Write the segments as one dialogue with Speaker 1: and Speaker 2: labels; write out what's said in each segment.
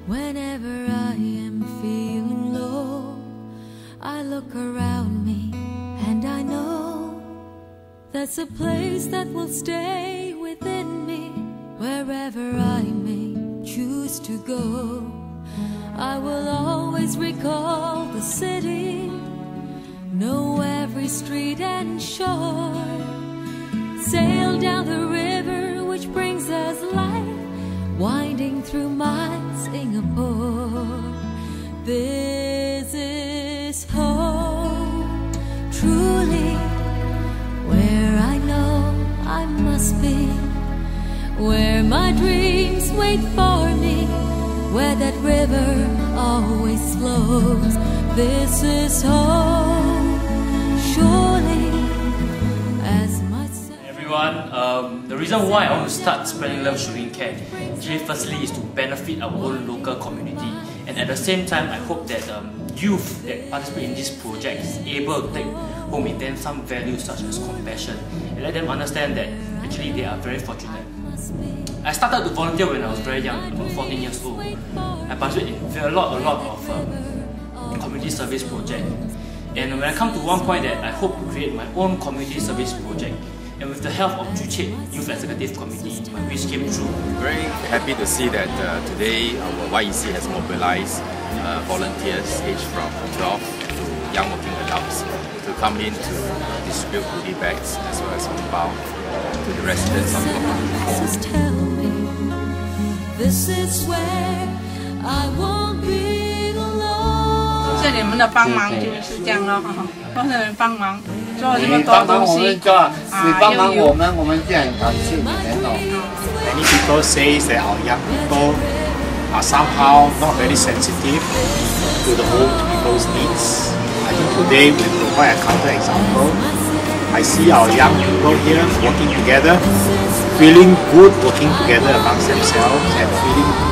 Speaker 1: Whenever I am feeling low, I look around me and I know that's a place that will stay within me. Wherever I may choose to go, I will always recall the city, know every street and shore, sail down the river which brings us life, winding through my Singapore. This is home, truly, where I know I must be, where my dreams wait for me, where that river always flows. This is home, surely, as much as
Speaker 2: everyone, the reason why I want to start Spreading Love Showing Care, actually firstly is to benefit our own local community, and at the same time I hope that youth that participate in this project is able to take home with them some values such as compassion, and let them understand that actually they are very fortunate. I started to volunteer when I was very young, about 14 years old. I participated in a lot of community service projects, and when I come to one point that I hope to create my own community service project, and with the help of Joo Chiat Youth Executive Committee, my wish came true.
Speaker 3: Very happy to see that today our YEC has mobilized volunteers aged from 12 to young working adults to come in to distribute goodie bags as well as homebound to the residents of the community.
Speaker 1: This is where I won't be alone.
Speaker 4: 谢谢你们的帮忙，就是这样咯，多谢你们帮忙做这么多东西。
Speaker 5: 你帮忙我们，我们就很感谢你们哦。
Speaker 6: Many people say that our young people are somehow not very sensitive to the old people's needs. I think today we provide a counter example. I see our young people here working together, feeling good working together amongst themselves and feeling good.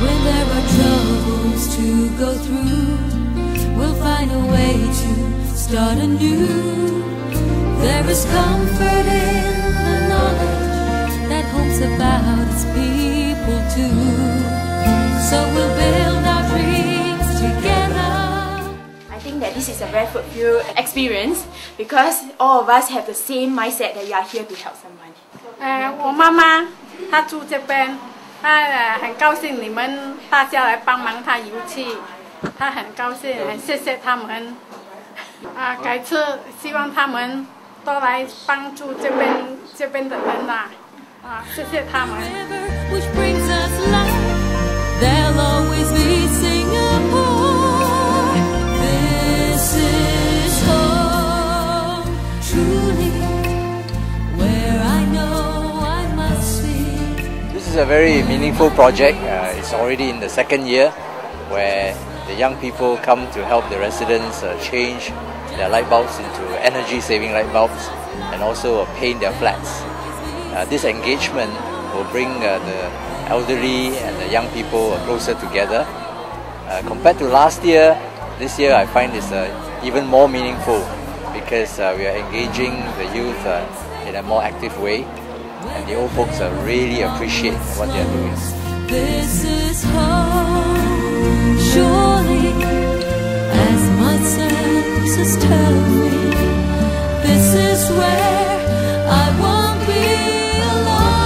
Speaker 1: When there are troubles to go through, we'll find a way to start anew. There is comfort in the knowledge that home's about its people too. So we'll build our dreams together.
Speaker 7: I think that this is a very fulfilling experience because all of us have the same mindset that we are here to help someone.
Speaker 4: 我妈妈她住这边。 她很高兴你们大家来帮忙她油漆，她很高兴，很谢谢他们。改次希望他们多来帮助这边的人呐，谢谢他们。
Speaker 8: This is a very meaningful project. It's already in the second year where the young people come to help the residents change their light bulbs into energy-saving light bulbs and also paint their flats. This engagement will bring the elderly and the young people closer together. Compared to last year, this year I find it's even more meaningful because we are engaging the youth in a more active way. And the old folks really appreciate what they are doing.
Speaker 1: This is home, surely, as my senses tell me. This is where I won't be alone.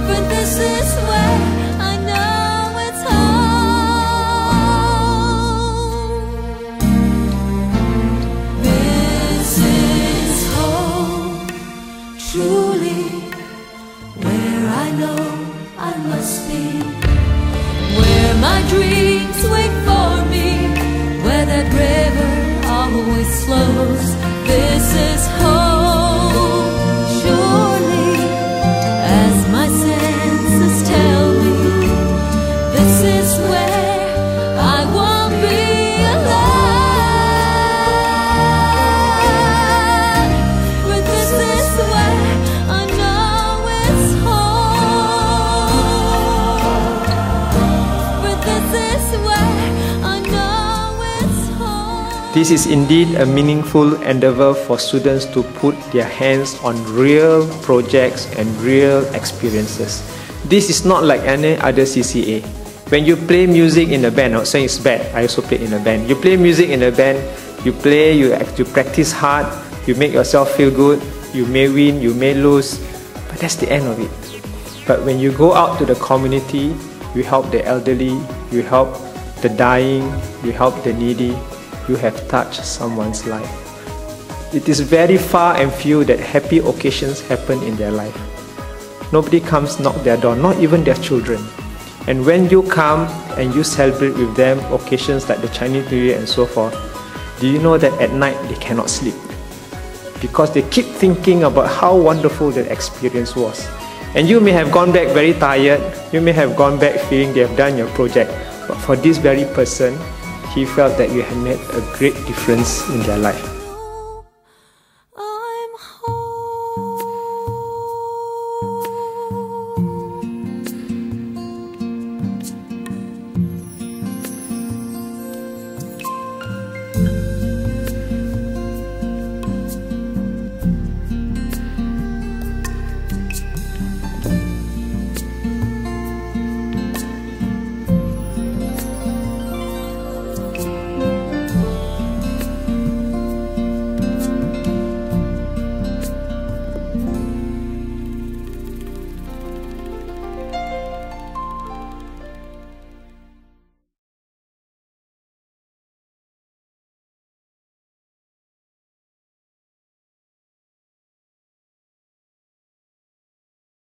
Speaker 1: But this is where I know it's home. This is truly, where I know I must be, where my dreams wait for me, where that river always flows. This is home, surely, as my senses tell me. This is where I won't be alone. But this
Speaker 9: This is indeed a meaningful endeavor for students to put their hands on real projects and real experiences. This is not like any other CCA. When you play music in a band, I'm not saying it's bad, I also play in a band. You play music in a band, you play, you practice hard, you make yourself feel good, you may win, you may lose, but that's the end of it. But when you go out to the community, you help the elderly, you help the dying, you help the needy, you have touched someone's life. It is very far and few that happy occasions happen in their life. Nobody comes knock their door, not even their children. And when you come and you celebrate with them occasions like the Chinese New Year and so forth, do you know that at night they cannot sleep? Because they keep thinking about how wonderful that experience was. And you may have gone back very tired, you may have gone back feeling they have done your project, but for this very person, he felt that you had made a great difference in their life.